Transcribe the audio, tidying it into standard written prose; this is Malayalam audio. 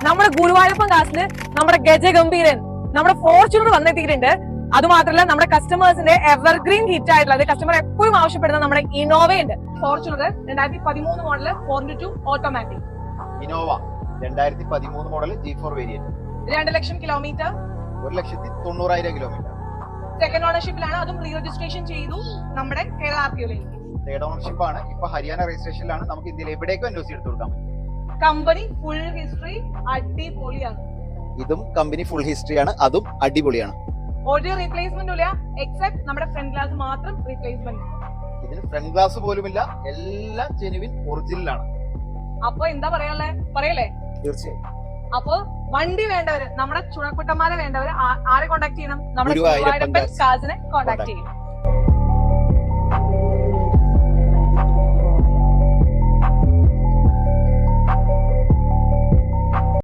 നമ്മുടെ ഗുരുവായൂരപ്പൻ കാസില് നമ്മുടെ ഗജഗംഭീരൻ നമ്മുടെ ഫോർച്യൂണർ വന്നെത്തിയിട്ടുണ്ട്. അതുമാത്രമല്ല നമ്മുടെ കസ്റ്റമേഴ്സിന്റെ എവർഗ്രീൻ ഹിറ്റ് ആയിട്ടുള്ളത് കസ്റ്റമർ എപ്പോഴും ആവശ്യപ്പെടുന്ന നമ്മുടെ ഇന്നോവ ഉണ്ട്. Fortuner 2013 model 4x2 automatic. Innova 2013 model G4 variant 2 ലക്ഷം കിലോമീറ്റർ, 1,90,000 കിലോമീറ്റർ. സെക്കൻഡ് ഓണർഷിപ്പിലാണ്. അതും റീ രജിസ്ട്രേഷൻ ചെയ്തു നമ്മുടെ കേരള RTOയിലേക്ക്. തേർഡ് ഓണർഷിപ്പ് ആണ്. ഇപ്പൊ ഹരിയാന രജിസ്ട്രേഷനിലാണ്. നമുക്ക് ഇന്ത്യയിൽ എവിടേക്കും അന്വേഷിച്ച് എടുത്തു കൊടുക്കാൻ പറ്റും. കമ്പനി ഫുൾ ഹിസ്റ്ററി അടിപൊളിയാണ്. ഇതും കമ്പനി ഫുൾ ഹിസ്റ്ററിയാണ്, അതും അടിപൊളിയാണ്. ഒരു റീപ്ലേസ്മെന്റും ഇല്ല, എക്സെപ്റ്റ് നമ്മുടെ ഫ്രണ്ട് ഗ്ലാസ് മാത്രം റീപ്ലേസ്മെന്റ്. ഇതിന് ഫ്രണ്ട് ഗ്ലാസ് പോലുമില്ല, എല്ലാം ജെനുവിൻ ഒറിജിനൽ ആണ്. അപ്പൊ എന്താ പറയല്ലേ? തീർച്ചയായും. അപ്പൊ വണ്ടി വേണ്ടവര്, നമ്മുടെ ചുണക്കുട്ടന്മാരെ വേണ്ടവര് ആരെ കോണ്ടാക്ട് ചെയ്യണം? നമ്മുടെ ഗുരുവായൂരപ്പൻ കാസിനെ കോണ്ടാക്ട് ചെയ്യണം.